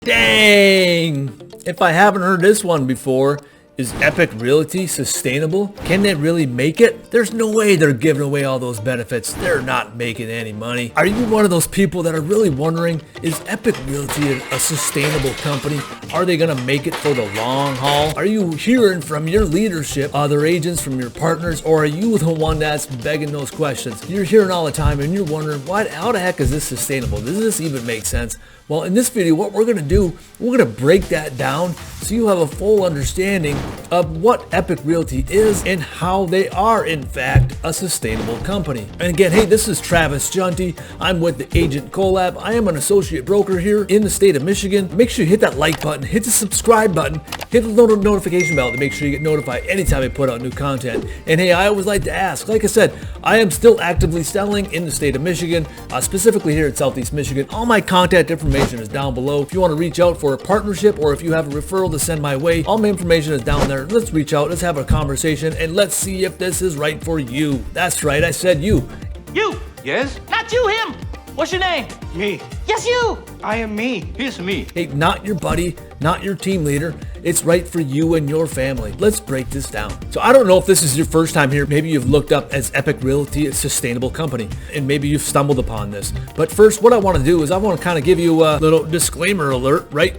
Dang! If I haven't heard this one before, is Epique Realty Sustainable? Can they really make it? There's no way they're giving away all those benefits. They're not making any money. Are you one of those people that are really wondering, is Epique Realty a sustainable company? Are they gonna make it for the long haul? Are you hearing from your leadership, other agents, from your partners, or are you the one that's begging those questions? You're hearing all the time and you're wondering, how the heck is this sustainable? Does this even make sense? Well, in this video, what we're gonna do, we're gonna break that down so you have a full understanding of what Epique Realty is and how they are, in fact, a sustainable company. And again, hey, this is Travis Junty. I'm with the agent Collab. I am an associate broker here in the state of Michigan. Make sure you hit that like button, hit the subscribe button, hit the notification bell to make sure you get notified anytime I put out new content. And hey, I always like to ask, like I said, I am still actively selling in the state of Michigan, specifically here in Southeast Michigan. All my contact information is down below. If you want to reach out for a partnership or if you have a referral to send my way, all my information is down there. Let's reach out, let's have a conversation, and let's see if this is right for you. That's right, I said you. You? Yes? Not you, him! What's your name? Me. Yes, you! I am me. Here's me. Hey, not your buddy, not your team leader. It's right for you and your family. Let's break this down. So I don't know if this is your first time here. Maybe you've looked up as Epique Realty, a sustainable company, and maybe you've stumbled upon this. But first, what I want to do is I want to kind of give you a little disclaimer alert, right?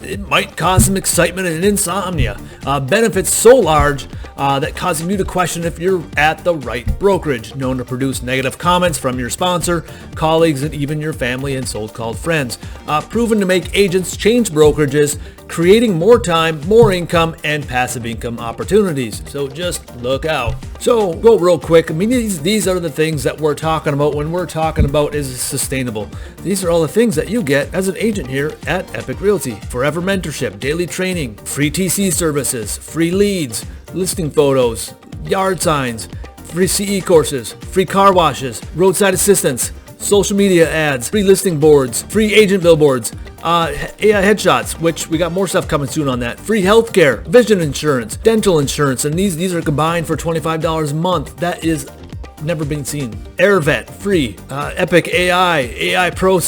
It might cause some excitement and insomnia. Benefits so large that causing you to question if you're at the right brokerage, known to produce negative comments from your sponsor, colleagues, and even your family and so-called friends. Proven to make agents change brokerages, creating more time, more income, and passive income opportunities. So just look out. So go real quick. I mean, these are the things that we're talking about when we're talking about is sustainable. These are all the things that you get as an agent here at Epique Realty. Forever mentorship, daily training, free TC services, free leads, listing photos, yard signs, free CE courses, free car washes, roadside assistance, social media ads, free listing boards, free agent billboards, AI headshots, which we got more stuff coming soon on that, free healthcare, vision insurance, dental insurance, and these are combined for $25 a month. That is never been seen. AirVet, free. Epique AI Pro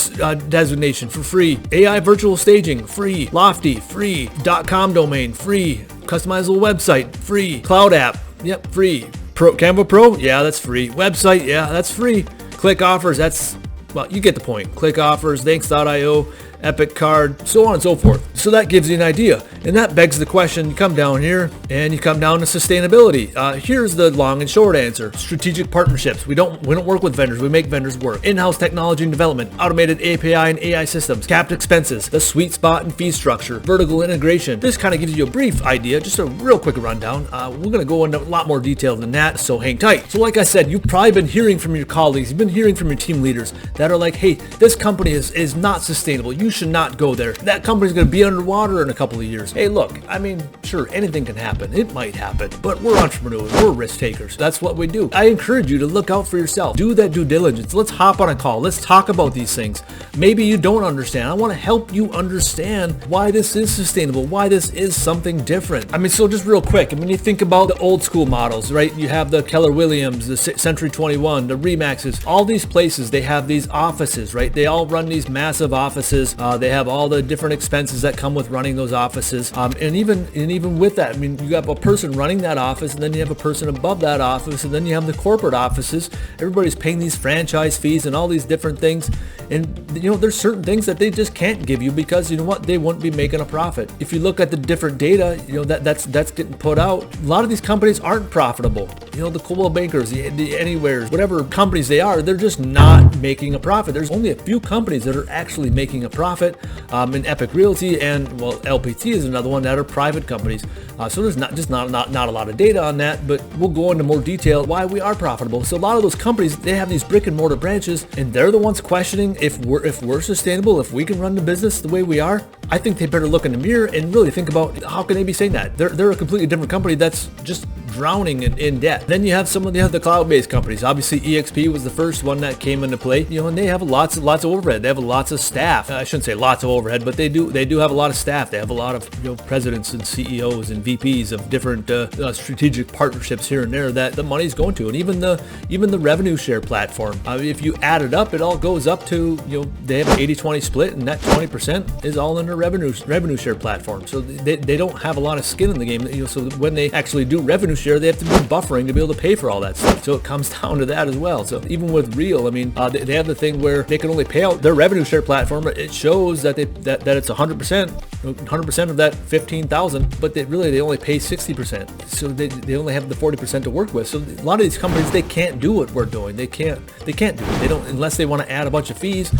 designation for free. AI virtual staging, free. Lofty, free. .com domain, free. Customizable website, free. Cloud app, yep, free. Canva Pro, yeah, that's free. Website, yeah, that's free. Click offers, that's, well, you get the point. Click offers, thanks.io, Epic Card, so on and so forth. So that gives you an idea. And that begs the question, you come down here and you come down to sustainability. Here's the long and short answer. Strategic partnerships. We don't work with vendors, we make vendors work. In-house technology and development, automated API and AI systems, capped expenses, the sweet spot and fee structure, vertical integration. This kind of gives you a brief idea, just a real quick rundown. We're gonna go into a lot more detail than that, so hang tight. So like I said, you've probably been hearing from your colleagues, you've been hearing from your team leaders that are like, hey, this company is not sustainable. You should not go there. That company's going to be underwater in a couple of years. Hey, look, I mean, sure, anything can happen. It might happen, but we're entrepreneurs. We're risk takers. That's what we do. I encourage you to look out for yourself. Do that due diligence. Let's hop on a call. Let's talk about these things. Maybe you don't understand. I want to help you understand why this is sustainable, why this is something different. I mean, so just real quick, I mean, you think about the old school models, right? You have the Keller Williams, the Century 21, the Remaxes, all these places, they have these offices, right? They all run these massive offices. They have all the different expenses that come with running those offices. And even with that, I mean, you have a person running that office, and then you have a person above that office, and then you have the corporate offices. Everybody's paying these franchise fees and all these different things. And you know, there's certain things that they just can't give you because you know what, they wouldn't be making a profit. If you look at the different data, you know, that's getting put out. A lot of these companies aren't profitable. You know, the Coldwell Bankers, the Anywheres, whatever companies they are, they're just not making a profit. There's only a few companies that are actually making a profit. In Epique Realty and, well, LPT is another one that are private companies. So there's not a lot of data on that, but we'll go into more detail why we are profitable. So a lot of those companies, they have these brick and mortar branches, and they're the ones questioning if we're sustainable, if we can run the business the way we are. I think they better look in the mirror and really think about how can they be saying that. They're a completely different company that's just drowning in debt. Then you have some of the cloud-based companies. Obviously, EXP was the first one that came into play, and they have lots of overhead. They have lots of staff. I shouldn't say lots of overhead, but they do have a lot of staff. They have a lot of presidents and CEOs and VPs of different strategic partnerships here and there that the money's going to, and even the revenue share platform. If you add it up, it all goes up to they have an 80-20 split, and that 20% is all in their revenue share platform. So they don't have a lot of skin in the game. So when they actually do revenue share, they have to do buffering to be able to pay for all that stuff. So it comes down to that as well. So even with Real, they have the thing where they can only pay out their revenue share platform. It shows that that it's 100% of that 15,000, but they only pay 60%. So they only have the 40% to work with. So a lot of these companies, they can't do what we're doing. They can't do it. They don't, unless they want to add a bunch of fees.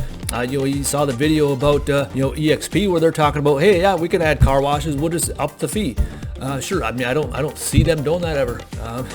You saw the video about EXP where they're talking about, hey, yeah, we can add car washes. We'll just up the fee. Sure. I don't see them doing that ever.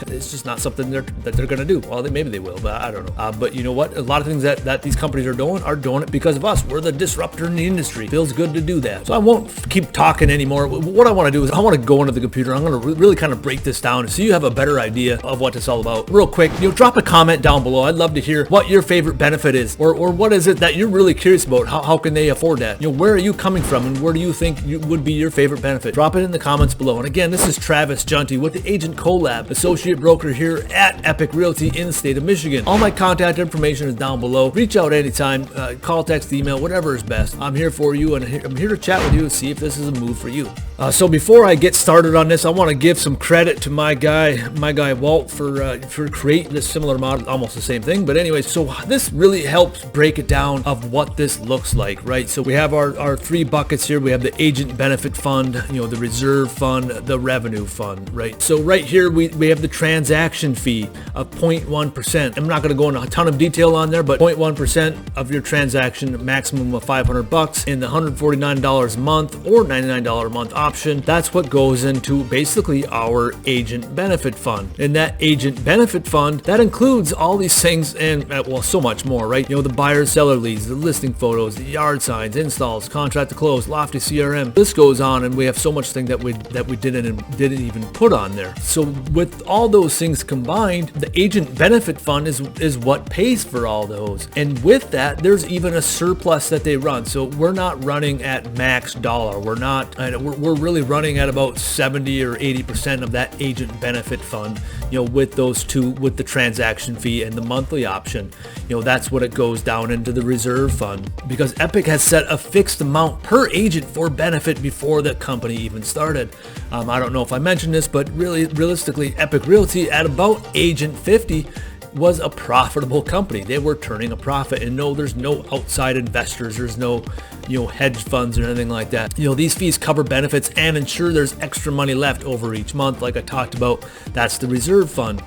It's just not something that they're going to do. Well, maybe they will, but I don't know. But you know what? A lot of things that these companies are doing it because of us. We're the disruptor in the industry. Feels good to do that. So I won't keep talking anymore. What I want to do is I want to go into the computer. I'm going to really kind of break this down so you have a better idea of what it's all about. Real quick, drop a comment down below. I'd love to hear what your favorite benefit is, or what is it that you're really curious about. How can they afford that? Where are you coming from, and where do you think would be your favorite benefit? Drop it in the comments below. And again, this is Travis Junty with the Agent Collab, associate broker here at Epique Realty in the state of Michigan. All my contact information is down below. Reach out anytime, call, text, email, whatever is best. I'm here for you, and I'm here to chat with you and see if this is a move for you. So before I get started on this, I want to give some credit to my guy Walt for creating this similar model, almost the same thing. But anyway, so this really helps break it down of what this looks like, right? So we have our three buckets here. We have the agent benefit fund, the reserve fund, the revenue fund, right? So right here we have the transaction fee of 0.1%. I'm not going to go into a ton of detail on there, but 0.1% of your transaction, maximum of $500 in the $149 a month or $99 a month option. That's what goes into basically our agent benefit fund. And that agent benefit fund, that includes all these things and so much more, right? The buyer seller leads, the listing photos, the yard signs, installs, contract to close, Lofty CRM. This goes on, and we have so much thing that we didn't even put on there. So with all those things combined, the agent benefit fund is what pays for all those. And with that, there's even a surplus that they run. So we're not running at max dollar. We're really running at about 70 or 80% of that agent benefit fund, with those two, with the transaction fee and the monthly option. That's what it goes down into the reserve fund, because Epique has set a fixed amount per agent for benefit before the company even started. I don't know if I mentioned this, but realistically, Epique Realty at about agent 50 was a profitable company. They were turning a profit, and no, there's no outside investors. There's no, hedge funds or anything like that. These fees cover benefits and ensure there's extra money left over each month. Like I talked about, that's the reserve fund.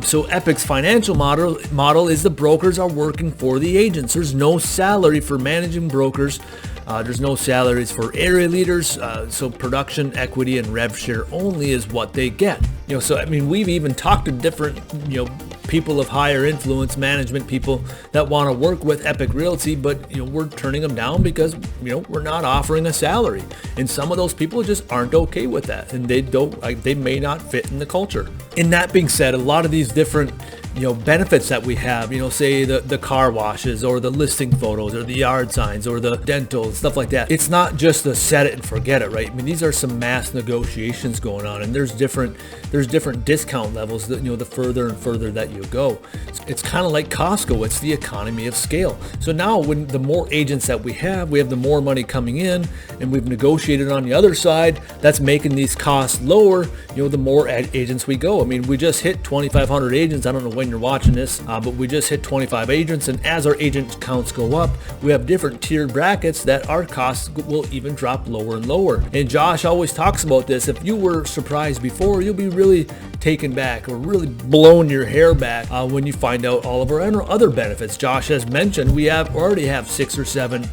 So Epique's financial model is the brokers are working for the agents. There's no salary for managing brokers. There's no salaries for area leaders. So production, equity, and rev share only is what they get. So we've even talked to different, people of higher influence, management people that want to work with Epique Realty, but we're turning them down because we're not offering a salary, and some of those people just aren't okay with that, and they may not fit in the culture. And that being said, a lot of these different benefits that we have, say the car washes or the listing photos or the yard signs or the dental, stuff like that. It's not just a set it and forget it, right? These are some mass negotiations going on, and there's different discount levels that, the further and further that you go. It's kind of like Costco. It's the economy of scale. So now when the more agents that we have the more money coming in, and we've negotiated on the other side, that's making these costs lower, the more agents we go. We just hit 2,500 agents. I don't know when you're watching this, but we just hit 25 agents, and as our agent counts go up, we have different tiered brackets that our costs will even drop lower and lower. And Josh always talks about this. If you were surprised before, you'll be really taken back or really blown your hair back when you find out all of our other benefits. Josh has mentioned we already have 6 or 7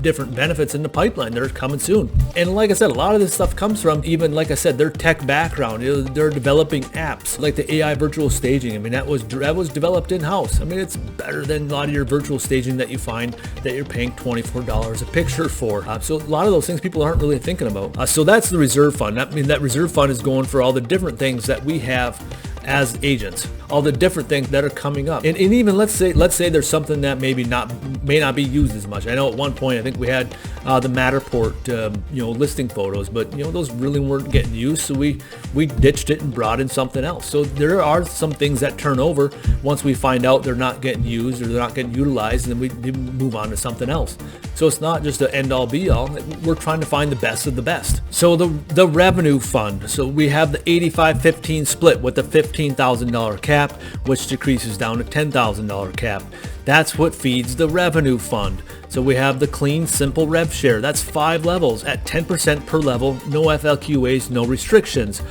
different benefits in the pipeline that are coming soon. And like I said, a lot of this stuff comes from even, like I said, their tech background. They're developing apps like the AI virtual staging. I mean, that was developed in-house. I mean, it's better than a lot of your virtual staging that you find that you're paying $24 a picture for. So a lot of those things people aren't really thinking about. So that's the reserve fund. I mean, that reserve fund is going for all the different things that we have as agents, all the different things that are coming up. And even let's say there's something that may not be used as much. I know at one point I think we had the Matterport listing photos, but those really weren't getting used, so we ditched it and brought in something else. So there are some things that turn over once we find out they're not getting used or they're not getting utilized, and then we move on to something else. So it's not just an end all be all. We're trying to find the best of the best. So the revenue fund. So we have the 85-15 split with the $15,000 cap, which decreases down to $10,000 cap. That's what feeds the revenue fund. So we have the clean, simple rev share. That's 5 levels at 10% per level, no FLQAs, no restrictions.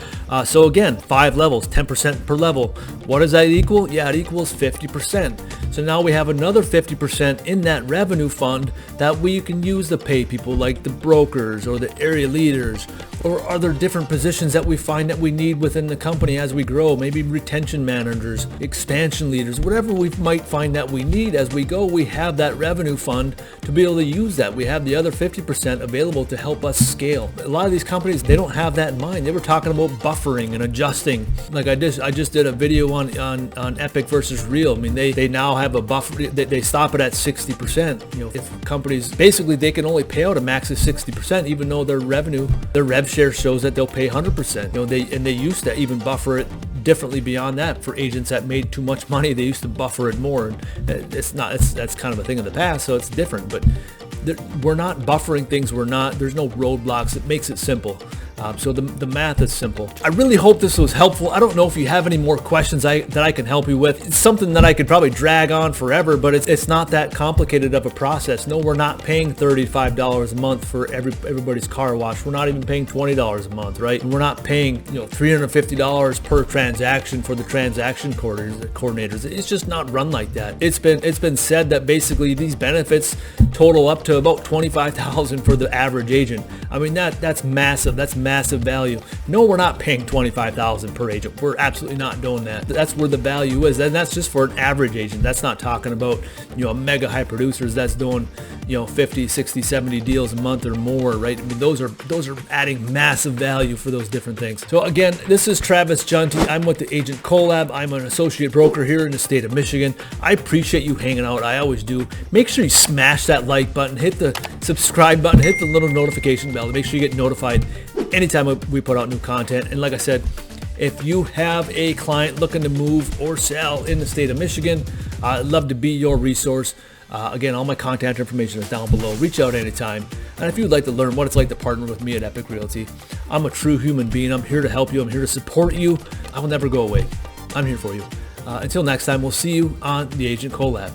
So again, 5 levels, 10% per level. What does that equal? Yeah, it equals 50%. So now we have another 50% in that revenue fund that we can use to pay people like the brokers or the area leaders or other different positions that we find that we need within the company as we grow, maybe retention managers, expansion leaders, whatever we might find that we need as we go. We have that revenue fund to be able to use that. We have the other 50% available to help us scale. A lot of these companies, they don't have that in mind. They were talking about buffering and adjusting. Like I just did a video on Epique versus Real. I mean, they now have a buffer. They stop it at 60%. If companies, basically they can only pay out a max of 60%, even though their rev share shows that they'll pay 100%. They used to even buffer it differently beyond that for agents that made too much money. They used to buffer it more. That's kind of a thing of the past, so it's different. But we're not buffering things. There's no roadblocks. It makes it simple. So the math is simple. I really hope this was helpful. I don't know if you have any more questions that I can help you with. It's something that I could probably drag on forever, but it's not that complicated of a process. No, we're not paying $35 a month for everybody's car wash. We're not even paying $20 a month, right? And we're not paying $350 per transaction for the transaction coordinators. It's just not run like that. It's been said that basically these benefits total up to about $25,000 for the average agent. I mean, that's massive. That's massive value. No, we're not paying $25,000 per agent. We're absolutely not doing that. That's where the value is, and that's just for an average agent. That's not talking about mega high producers that's doing 50, 60, 70 deals a month or more, right? I mean, those are adding massive value for those different things. So again, this is Travis Junty. I'm with the agent Collab. I'm an associate broker here in the state of Michigan. I appreciate you hanging out. I always do. Make sure you smash that like button, hit the subscribe button, hit the little notification bell to make sure you get notified anytime we put out new content. And like I said, if you have a client looking to move or sell in the state of Michigan, I'd love to be your resource. Again, all my contact information is down below. Reach out anytime. And if you'd like to learn what it's like to partner with me at Epique Realty, I'm a true human being. I'm here to help you. I'm here to support you. I will never go away. I'm here for you. Until next time, we'll see you on the Agent Collab.